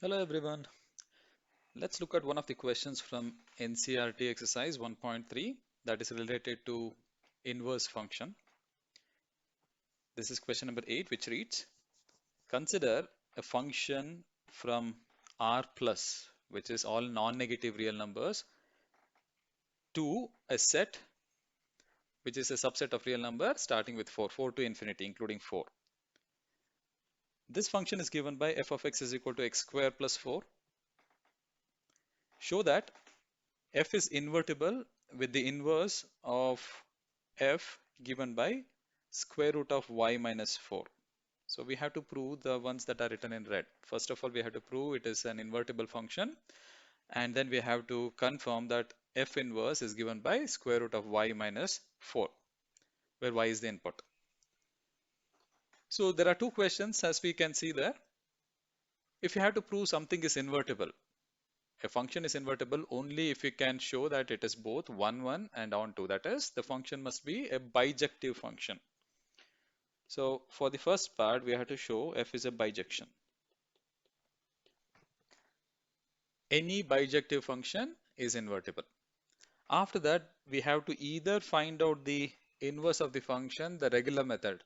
Hello everyone. Let's look at one of the questions from NCERT exercise 1.3 that is related to inverse function. This is question number 8, which reads, consider a function from R plus, which is all non-negative real numbers, to a set which is a subset of real numbers starting with 4 to infinity including 4. This function is given by f of x is equal to x squared plus 4. Show that f is invertible with the inverse of f given by square root of y minus 4. So we have to prove the ones that are written in red. First of all, we have to prove it is an invertible function, and then we have to confirm that f inverse is given by square root of y minus 4, where y is the input. So there are two questions as we can see there. If you have to prove something is invertible, a function is invertible only if you can show that it is both 1, 1 and on 2. That is, the function must be a bijective function. So for the first part, we have to show f is a bijection. Any bijective function is invertible. After that, we have to either find out the inverse of the function, the regular method.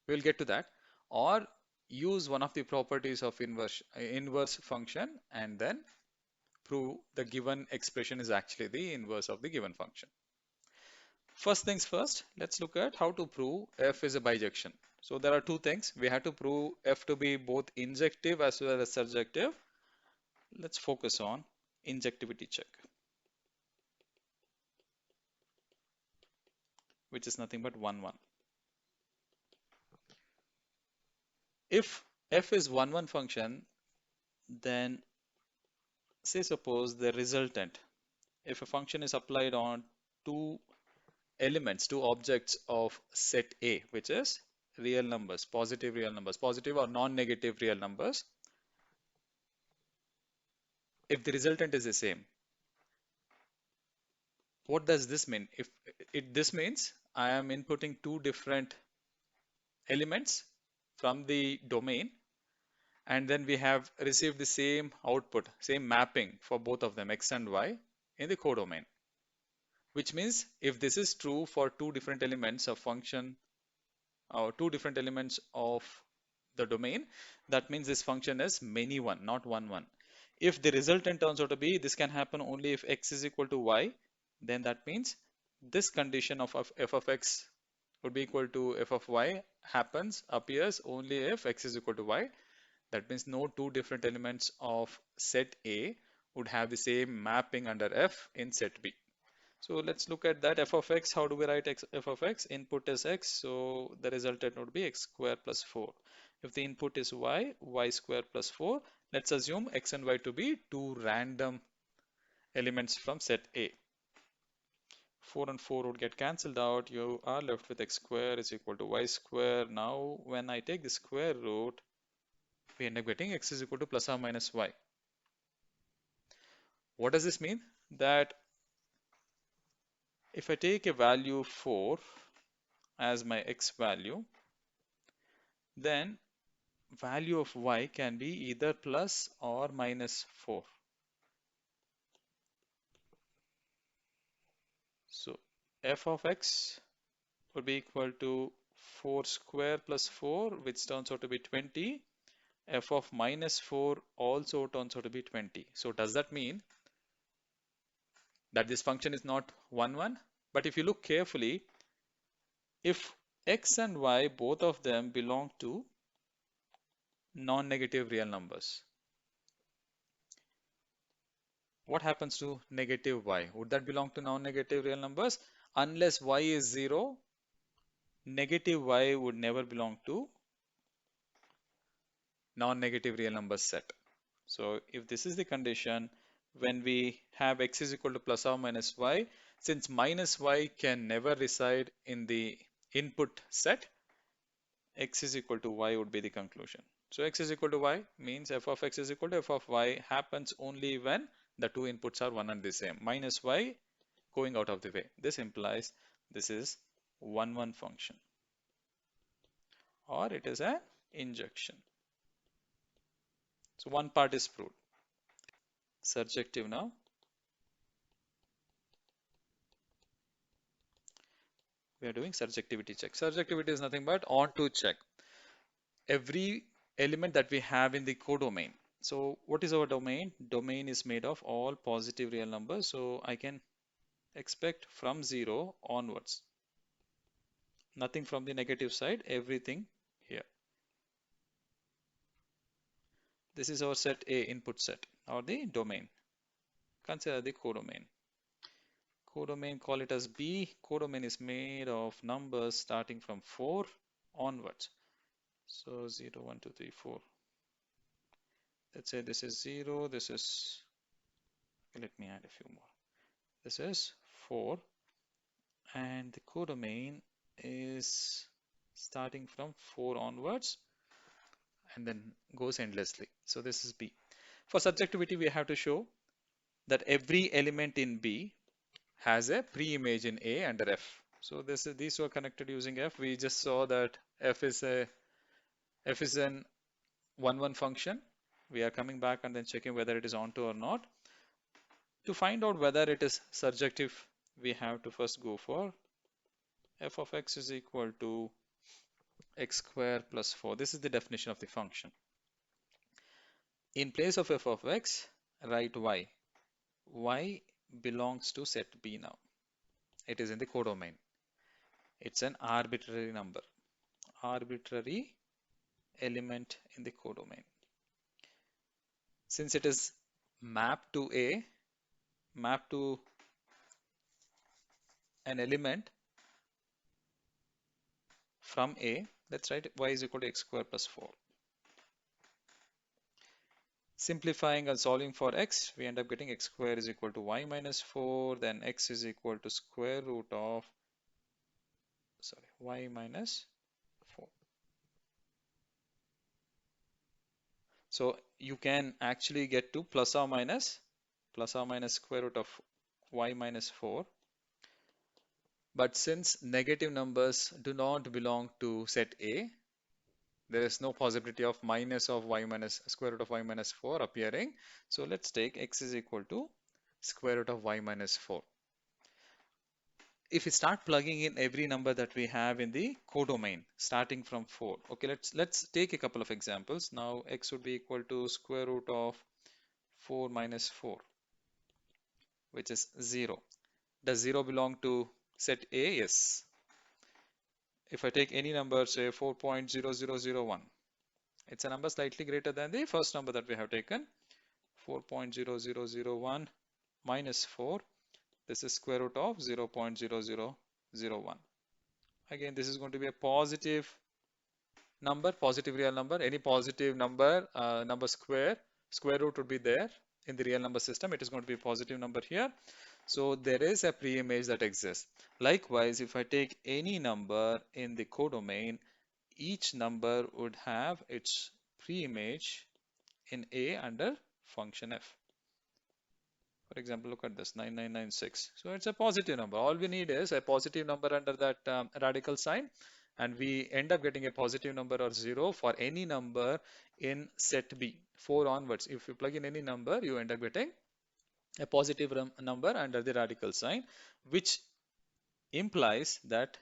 We'll get to that. Or use one of the properties of inverse function and then prove the given expression is actually the inverse of the given function. First things first, let's look at how to prove f is a bijection. So there are two things. We have to prove f to be both injective as well as surjective. Let's focus on injectivity check, which is nothing but 1, 1. If f is 1, 1 function, then say suppose the resultant, if a function is applied on two elements, two objects of set A, which is real numbers, positive or non-negative real numbers, if the resultant is the same, what does this mean? This means I am inputting two different elements from the domain, and then we have received the same output, same mapping for both of them, x and y, in the codomain. Which means if this is true for two different elements of function or two different elements of the domain, that means this function is many one, not 1, 1. If the resultant turns out to be, this can happen only if x is equal to y, then that means this condition of f of x would be equal to f of y appears only if x is equal to y. That means no two different elements of set A would have the same mapping under f in set B. So let's look at that f of x. How do we write f of x? Input is x, so the resultant would be x squared plus 4. If the input is y, y squared plus 4. Let's assume x and y to be two random elements from set A. 4 and 4 would get cancelled out. You are left with x square is equal to y square. Now when I take the square root, we end up getting x is equal to plus or minus y. What does this mean? That if I take a value 4 as my x value, then value of y can be either plus or minus 4. So f of x would be equal to 4 square plus 4, which turns out to be 20. F of minus 4 also turns out to be 20. So does that mean that this function is not 1, 1? But if you look carefully, if x and y, both of them belong to non-negative real numbers, what happens to negative y? Would that belong to non-negative real numbers? Unless y is 0, negative y would never belong to non-negative real number set. So if this is the condition, when we have x is equal to plus or minus y, since minus y can never reside in the input set, x is equal to y would be the conclusion. So x is equal to y means f of x is equal to f of y happens only when the two inputs are one and the same. Minus y going out of the way. This implies this is 1, 1 function, or it is an injection. So one part is proved. Surjective now. We are doing surjectivity check. Surjectivity is nothing but onto check every element that we have in the codomain. So what is our domain? Domain is made of all positive real numbers. So I can expect from 0 onwards. Nothing from the negative side, everything here. This is our set A input set or the domain. Consider the codomain. Codomain, call it as B. Codomain is made of numbers starting from 4 onwards. So 0, 1, 2, 3, 4. Let's say this is 0, this is, let me add a few more. This is 4 and the codomain is starting from 4 onwards and then goes endlessly. So this is B. For subjectivity, we have to show that every element in B has a pre-image in A under F. So these were connected using F. We just saw that F is an 1-1 function. We are coming back and then checking whether it is onto or not. To find out whether it is surjective, we have to first go for f of x is equal to x square plus 4. This is the definition of the function. In place of f of x, write y. Y belongs to set B now. It is in the codomain. It's an arbitrary number, arbitrary element in the codomain. Since it is mapped to A, mapped to an element from A, let's write y is equal to x square plus 4. Simplifying and solving for x, we end up getting x square is equal to y minus 4, then x is equal to square root of, y minus 4. So you can actually get to plus or minus square root of y minus 4. But since negative numbers do not belong to set A, there is no possibility of minus of y minus square root of y minus 4 appearing. So let's take x is equal to square root of y minus 4. If we start plugging in every number that we have in the codomain starting from 4, okay, let's take a couple of examples. Now x would be equal to square root of 4 minus 4, which is 0. Does 0 belong to set A? Yes. If I take any number, say 4.0001, it's a number slightly greater than the first number that we have taken. 4.0001 minus 4, this is square root of 0.0001. Again, this is going to be a positive number, positive real number. Any positive number, number square root would be there in the real number system. It is going to be a positive number here. So there is a pre-image that exists. Likewise, if I take any number in the codomain, each number would have its pre-image in A under function f. For example, look at this 9996. So it's a positive number. All we need is a positive number under that radical sign, and we end up getting a positive number or 0 for any number in set B, 4 onwards. If you plug in any number, you end up getting a positive number under the radical sign, which implies that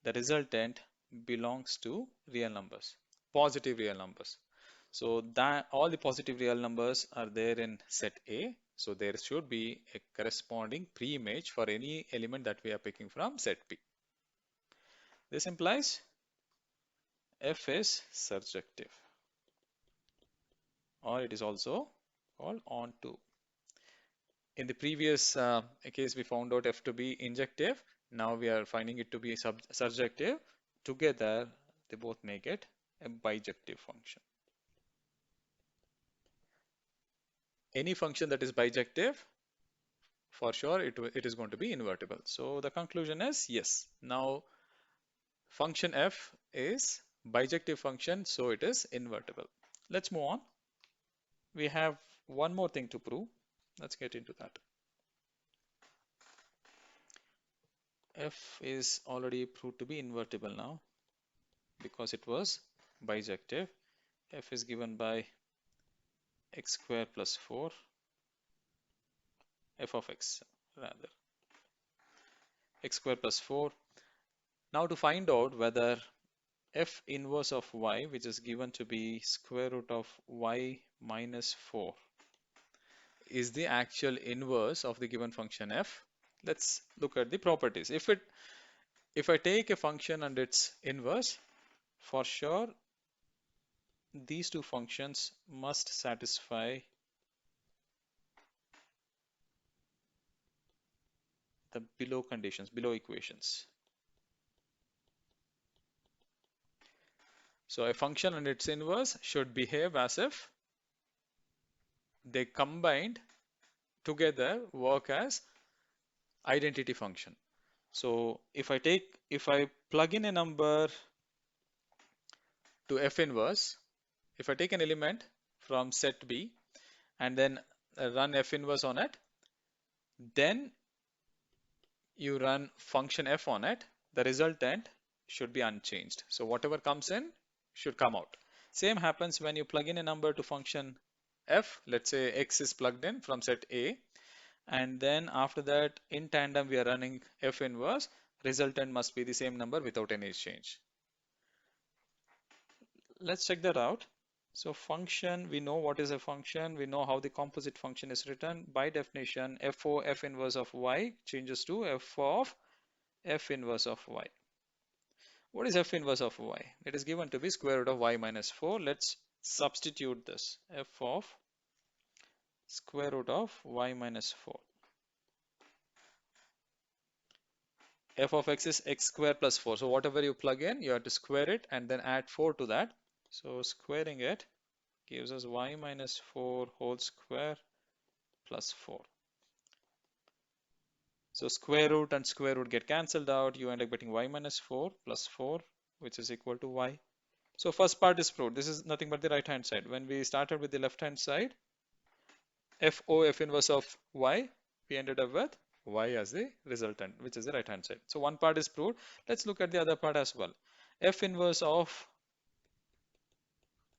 the resultant belongs to real numbers, positive real numbers. So that all the positive real numbers are there in set A. So there should be a corresponding pre-image for any element that we are picking from set B. This implies F is surjective, or it is also called onto. In the previous case, we found out F to be injective. Now we are finding it to be surjective. Together, they both make it a bijective function. Any function that is bijective, for sure, it is going to be invertible. So the conclusion is yes. Now function f is bijective function, so it is invertible. Let's move on. We have one more thing to prove. Let's get into that. F is already proved to be invertible now because it was bijective. F is given by x square plus 4 f of x rather x square plus 4. Now to find out whether f inverse of y, which is given to be square root of y minus 4, is the actual inverse of the given function f, let's look at the properties. If I take a function and its inverse, for sure these two functions must satisfy the below conditions, below equations. So a function and its inverse should behave as if they combined together work as identity function. So if I plug in a number to f inverse, if I take an element from set B and then run f inverse on it, then you run function f on it, the resultant should be unchanged. So whatever comes in should come out. Same happens when you plug in a number to function f. Let's say x is plugged in from set A, and then after that in tandem we are running f inverse. Resultant must be the same number without any change. Let's check that out. So function, we know what is a function, we know how the composite function is written. By definition, f inverse of y changes to f of f inverse of y. What is f inverse of y? It is given to be square root of y minus 4. Let's substitute this, f of square root of y minus 4. F of x is x square plus 4. So whatever you plug in, you have to square it and then add 4 to that. So squaring it gives us y minus 4 whole square plus 4. So square root and square root get cancelled out. You end up getting y minus 4 plus 4, which is equal to y. So first part is proved. This is nothing but the right hand side. When we started with the left hand side, f inverse of y, we ended up with y as the resultant, which is the right hand side. So one part is proved. Let's look at the other part as well. F inverse of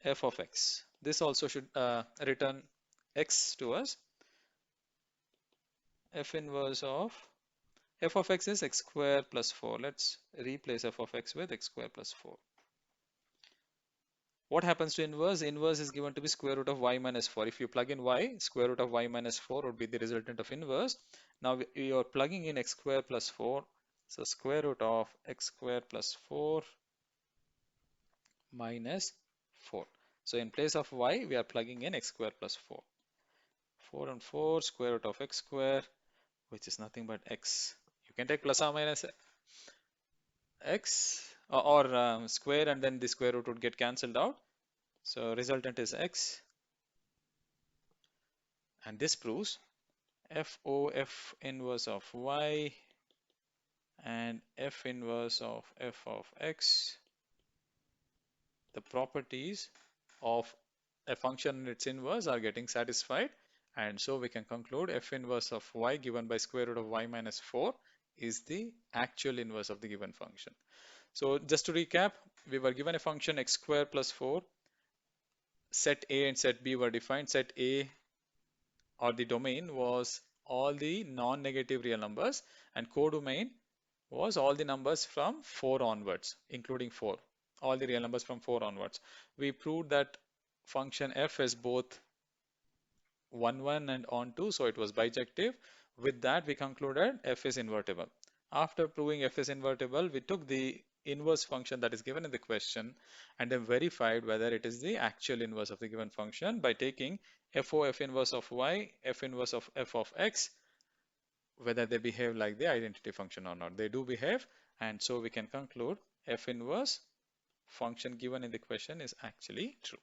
f of x. This also should return x to us. F inverse of f of x is x square plus 4. Let's replace f of x with x square plus 4. What happens to inverse? Inverse is given to be square root of y minus 4. If you plug in y, square root of y minus 4 would be the resultant of inverse. Now you are plugging in x square plus 4. So square root of x square plus 4 minus 4. So in place of y, we are plugging in x square plus 4. 4 and 4, square root of x square, which is nothing but x. You can take plus or minus x or square, and then the square root would get cancelled out. So resultant is x. And this proves f inverse of y and f inverse of f of x, the properties of a function and its inverse are getting satisfied, and so we can conclude f inverse of y given by square root of y minus 4 is the actual inverse of the given function. So just to recap, we were given a function x square plus 4. Set A and set B were defined. Set A, or the domain, was all the non-negative real numbers, and codomain was all the numbers from 4 onwards, including 4, all the real numbers from 4 onwards. We proved that function f is both 1, 1 and on 2, so it was bijective. With that, we concluded f is invertible. After proving f is invertible, we took the inverse function that is given in the question and then verified whether it is the actual inverse of the given function by taking f inverse of y, f inverse of f of x, whether they behave like the identity function or not. They do behave, and so we can conclude f inverse function given in the question is actually true.